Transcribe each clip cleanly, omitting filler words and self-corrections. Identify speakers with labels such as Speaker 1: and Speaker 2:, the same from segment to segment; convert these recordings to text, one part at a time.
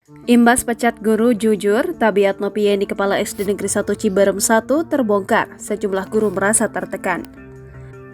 Speaker 1: Imbas pecat guru jujur, tabiat Nopieni Kepala SD Negeri 1 Ciberem 1 terbongkar, sejumlah guru merasa tertekan.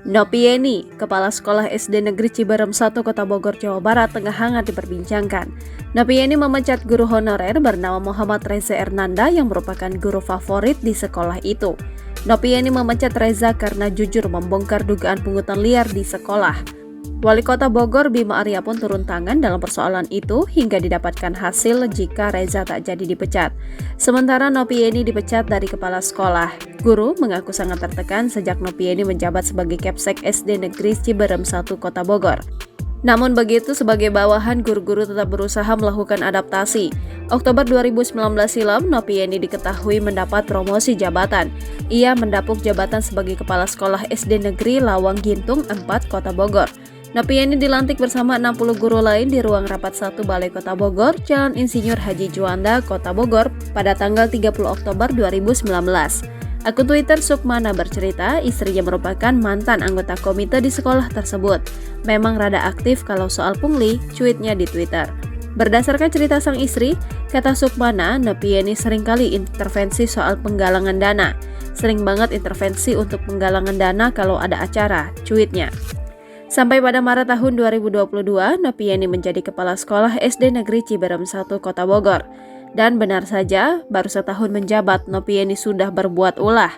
Speaker 1: Nopieni, Kepala Sekolah SD Negeri Ciberem 1 Kota Bogor, Jawa Barat tengah hangat diperbincangkan. Nopieni memecat guru honorer bernama Muhammad Reza Ernanda yang merupakan guru favorit di sekolah itu. Nopieni memecat Reza karena jujur membongkar dugaan pungutan liar di sekolah. Wali Kota Bogor Bima Arya pun turun tangan dalam persoalan itu hingga didapatkan hasil jika Reza tak jadi dipecat. Sementara Nopieni dipecat dari kepala sekolah. Guru mengaku sangat tertekan sejak Nopieni menjabat sebagai Kepsek SD Negeri Ciberem 1 Kota Bogor. Namun begitu, sebagai bawahan, guru-guru tetap berusaha melakukan adaptasi. Oktober 2019 silam, Nopieni diketahui mendapat promosi jabatan. Ia mendapuk jabatan sebagai Kepala Sekolah SD Negeri Lawang Gintung 4 Kota Bogor. Nopieni dilantik bersama 60 guru lain di ruang rapat 1 Balai Kota Bogor, Jalan Insinyur Haji Juanda, Kota Bogor pada tanggal 30 Oktober 2019. Akun Twitter Sukmana bercerita, istrinya merupakan mantan anggota komite di sekolah tersebut. Memang rada aktif kalau soal pungli, cuitnya di Twitter. Berdasarkan cerita sang istri, kata Sukmana, Nopieni seringkali intervensi soal penggalangan dana. Sering banget intervensi untuk penggalangan dana kalau ada acara, cuitnya. Sampai pada Maret tahun 2022, Nopieni menjadi Kepala Sekolah SD Negeri Ciberem 1 Kota Bogor. Dan benar saja, baru setahun menjabat, Nopieni sudah berbuat ulah.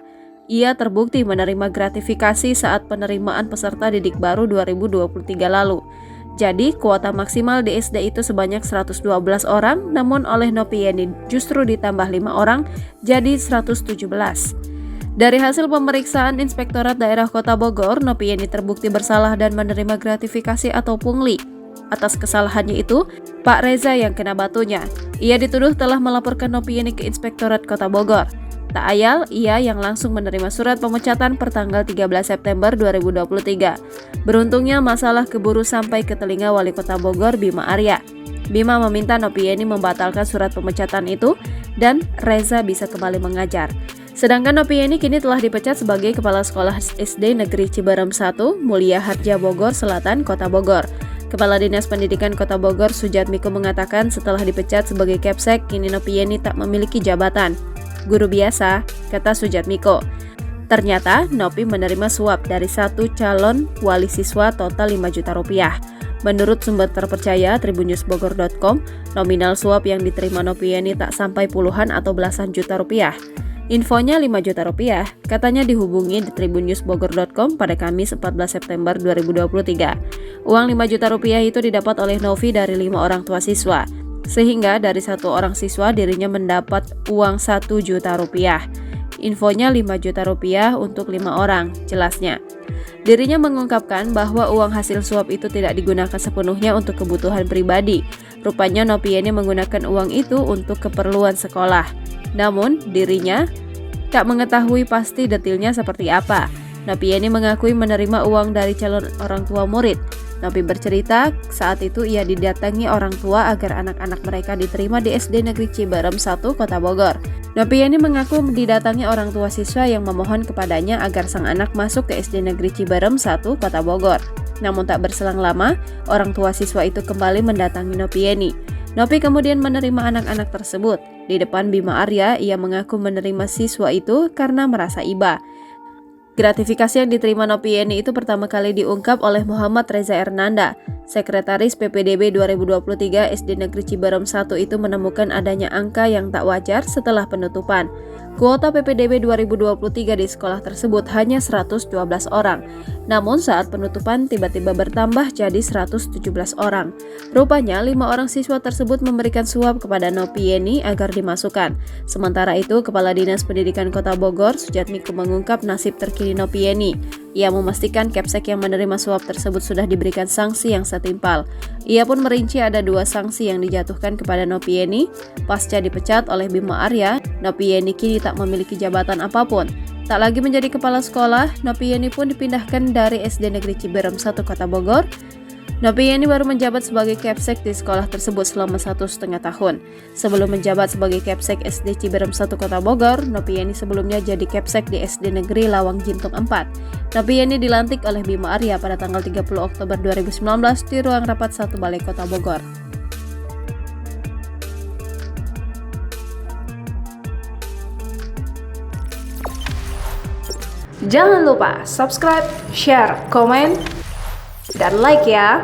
Speaker 1: Ia terbukti menerima gratifikasi saat penerimaan peserta didik baru 2023 lalu. Jadi, kuota maksimal di SD itu sebanyak 112 orang, namun oleh Nopieni justru ditambah 5 orang, jadi 117. Dari hasil pemeriksaan Inspektorat Daerah Kota Bogor, Nopieni terbukti bersalah dan menerima gratifikasi atau pungli. Atas kesalahannya itu, Pak Reza yang kena batunya. Ia dituduh telah melaporkan Nopieni ke Inspektorat Kota Bogor. Tak ayal, ia yang langsung menerima surat pemecatan pertanggal 13 September 2023. Beruntungnya masalah keburu sampai ke telinga Wali Kota Bogor Bima Arya. Bima meminta Nopieni membatalkan surat pemecatan itu dan Reza bisa kembali mengajar. Sedangkan Nopieni kini telah dipecat sebagai Kepala Sekolah SD Negeri Ciberem 1 Mulia Harja Bogor Selatan, Kota Bogor. Kepala Dinas Pendidikan Kota Bogor Sujatmiko mengatakan setelah dipecat sebagai Kepsek, kini Nopieni tak memiliki jabatan. Guru biasa, kata Sujatmiko. Ternyata Nopi menerima suap dari satu calon wali siswa total 5 juta rupiah. Menurut sumber terpercaya tribunnewsbogor.com, nominal suap yang diterima Nopieni tak sampai puluhan atau belasan juta rupiah. Infonya 5 juta rupiah, katanya dihubungi di tribunnewsbogor.com pada Kamis 14 September 2023. Uang 5 juta rupiah itu didapat oleh Novi dari 5 orang tua siswa, sehingga dari satu orang siswa dirinya mendapat uang 1 juta rupiah. Infonya 5 juta rupiah untuk 5 orang, jelasnya. Dirinya mengungkapkan bahwa uang hasil suap itu tidak digunakan sepenuhnya untuk kebutuhan pribadi. Rupanya Nopieni menggunakan uang itu untuk keperluan sekolah. Namun, dirinya tak mengetahui pasti detailnya seperti apa. Nopieni mengakui menerima uang dari calon orang tua murid. Nopi bercerita, saat itu ia didatangi orang tua agar anak-anak mereka diterima di SD Negeri Ciberem 1 Kota Bogor. Nopieni mengaku didatangi orang tua siswa yang memohon kepadanya agar sang anak masuk ke SD Negeri Ciberem 1 Kota Bogor. Namun tak berselang lama, orang tua siswa itu kembali mendatangi Nopieni. Nopi kemudian menerima anak-anak tersebut. Di depan Bima Arya, ia mengaku menerima siswa itu karena merasa iba. Gratifikasi yang diterima Nopieni itu pertama kali diungkap oleh Muhammad Reza Ernanda. Sekretaris PPDB 2023 SD Negeri Ciberem 1 itu menemukan adanya angka yang tak wajar setelah penutupan. Kuota PPDB 2023 di sekolah tersebut hanya 112 orang. Namun saat penutupan tiba-tiba bertambah jadi 117 orang. Rupanya 5 orang siswa tersebut memberikan suap kepada Nopieni agar dimasukkan. Sementara itu, Kepala Dinas Pendidikan Kota Bogor Sujatmiko mengungkap nasib terkini Nopieni. Ia memastikan Kepsek yang menerima suap tersebut sudah diberikan sanksi yang setimpal. Ia pun merinci ada 2 sanksi yang dijatuhkan kepada Nopieni. Pasca dipecat oleh Bima Arya, Nopieni kini tak memiliki jabatan apapun. Tak lagi menjadi kepala sekolah, Nopieni pun dipindahkan dari SD Negeri Ciberem 1 Kota Bogor. Nopieni baru menjabat sebagai Kepsek di sekolah tersebut selama 1,5 tahun. Sebelum menjabat sebagai Kepsek SD Ciberem 1 Kota Bogor, Nopieni sebelumnya jadi Kepsek di SD Negeri Lawang Gintung 4. Nopieni dilantik oleh Bima Arya pada tanggal 30 Oktober 2019 di ruang rapat 1 Balai Kota Bogor. Jangan lupa subscribe, share, komen, dan like ya.